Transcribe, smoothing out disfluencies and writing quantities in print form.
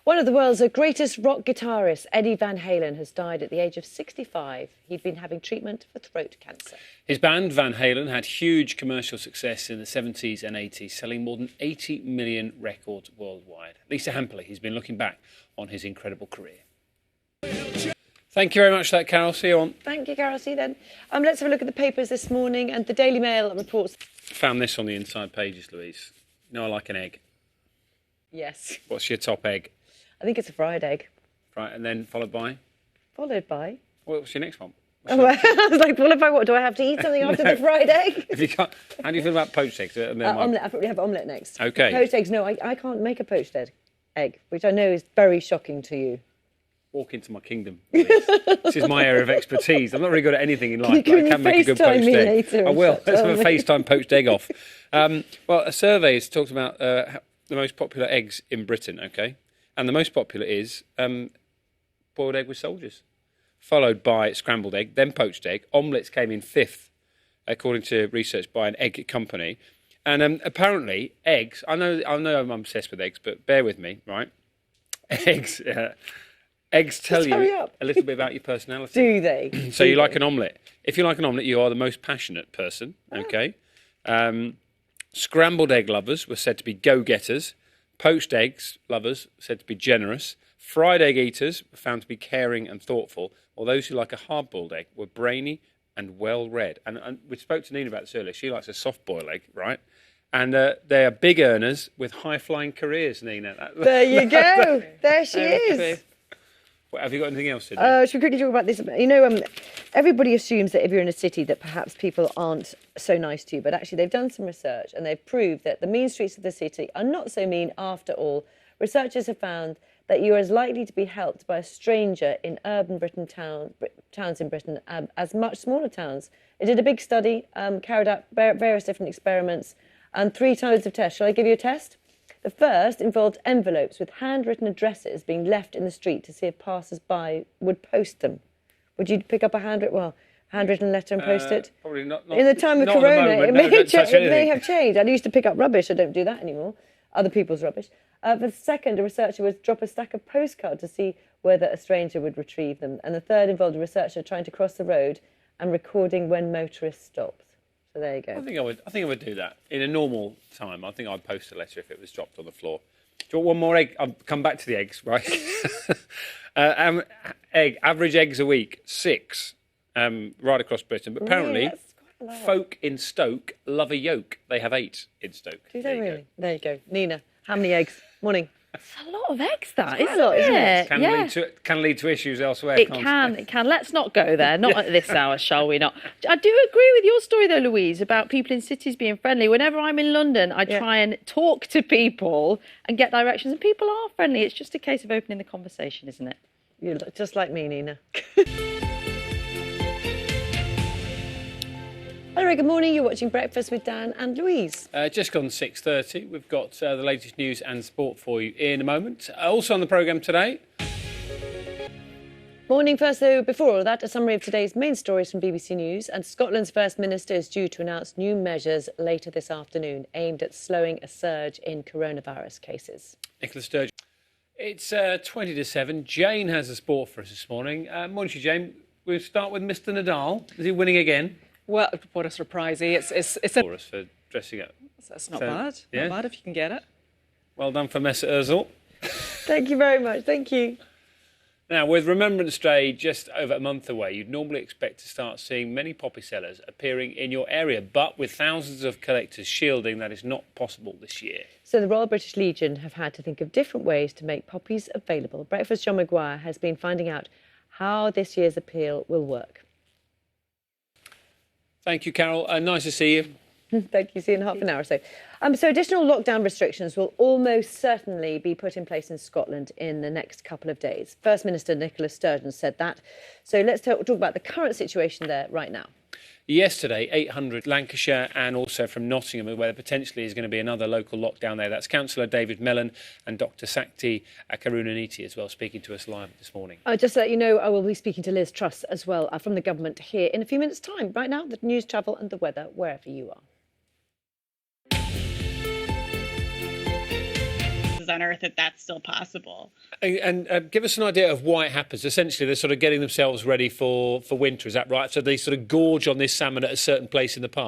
One of the world's greatest rock guitarists, Eddie Van Halen, has died at the age of 65. He'd been having treatment for throat cancer. His band, Van Halen, had huge commercial success in the 70s and 80s, selling more than 80 million records worldwide. Lisa Hampley has been looking back on his incredible career. Thank you very much for that, Carol. See you on. Thank you, Carol. See you then. Let's have a look at the papers this morning, and the Daily Mail reports... Found this on the inside pages, Louise. You know I like an egg. Yes. What's your top egg? I think it's a fried egg. Right, and then followed by? Followed by? What's your next one? I was like, followed by what? Do I have to eat something after the fried egg? If you can't, how do you feel about poached eggs? Omelette. I probably have omelette next. Okay. Poached eggs, no, I can't make a poached egg, which I know is very shocking to you. Walk into my kingdom. This is my area of expertise. I'm not really good at anything in life, but I can make a good poached egg. I will. Let's have a FaceTime poached egg off. Well, a survey has talked about the most popular eggs in Britain, okay? And the most popular is boiled egg with soldiers, followed by scrambled egg, then poached egg. Omelettes came in fifth, according to research by an egg company. And apparently, eggs, I know I'm obsessed with eggs, but bear with me, right? Eggs tell you a little bit about your personality. Do they? So you like an omelette. If you like an omelette, you are the most passionate person, okay? Scrambled egg lovers were said to be go-getters. Poached eggs lovers said to be generous. Fried egg eaters were found to be caring and thoughtful, while those who like a hard-boiled egg were brainy and well-read. And we spoke to Nina about this earlier. She likes a soft-boiled egg, right? And they are big earners with high-flying careers, Nina. There you go. There she is. Well, have you got anything else to do? Should we quickly talk about this? You know, everybody assumes that if you're in a city that perhaps people aren't so nice to you, but actually they've done some research and they've proved that the mean streets of the city are not so mean after all. Researchers have found that you're as likely to be helped by a stranger in urban Britain towns in Britain as much smaller towns. It did a big study, carried out various different experiments and 3 types of tests. Shall I give you a test? The first involved envelopes with handwritten addresses being left in the street to see if passers-by would post them. Would you pick up a handwritten letter and post it? Probably not. In the time of Corona, it may have changed. I used to pick up rubbish. I don't do that anymore. Other people's rubbish. The second, a researcher would drop a stack of postcards to see whether a stranger would retrieve them. And the third involved a researcher trying to cross the road and recording when motorists stopped. So there you go. I think I would do that in a normal time. I think I'd post a letter if it was dropped on the floor. Do you want one more egg? I'll come back to the eggs, right? Average eggs a week, 6, right across Britain. But apparently, folk in Stoke love a yolk. They have 8 in Stoke. Do they really? There you go. Nina, how many eggs? Morning. It's a lot of eggs, that, isn't it? Can lead to issues elsewhere. It can. Let's not go there. Not at this hour, shall we not? I do agree with your story, though, Louise, about people in cities being friendly. Whenever I'm in London, I try and talk to people and get directions, and people are friendly. It's just a case of opening the conversation, isn't it? You look just like me, Nina. Hello, good morning. You're watching Breakfast with Dan and Louise. Just gone 6:30. We've got the latest news and sport for you in a moment. Also on the programme today. Morning. First, though, before all that, a summary of today's main stories from BBC News. And Scotland's First Minister is due to announce new measures later this afternoon aimed at slowing a surge in coronavirus cases. Nicola Sturgeon. It's 20 to 7. Jane has a sport for us this morning. Morning to you, Jane. We'll start with Mr Nadal. Is he winning again? Well, what a surprise. It's For us for dressing up. That's not bad. Yeah. Not bad if you can get it. Well done for Mesut Ozil. Thank you very much. Thank you. Now, with Remembrance Day just over a month away, you'd normally expect to start seeing many poppy sellers appearing in your area, but with thousands of collectors shielding, that is not possible this year. So the Royal British Legion have had to think of different ways to make poppies available. Breakfast John Maguire has been finding out how this year's appeal will work. Thank you, Carol. Nice to see you. Thank you. See you in half an hour or so. So additional lockdown restrictions will almost certainly be put in place in Scotland in the next couple of days. First Minister Nicola Sturgeon said that. So let's talk about the current situation there right now. Yesterday, 800 Lancashire and also from Nottingham, where there potentially is going to be another local lockdown there. That's Councillor David Mellon and Dr Sakti Karunaniti as well, speaking to us live this morning. Just to let you know, I will be speaking to Liz Truss as well from the government here in a few minutes' time. Right now, the news, travel and the weather, wherever you are. on Earth that that's still possible. And give us an idea of why it happens. Essentially, they're sort of getting themselves ready for winter. Is that right? So they sort of gorge on this salmon at a certain place in the park.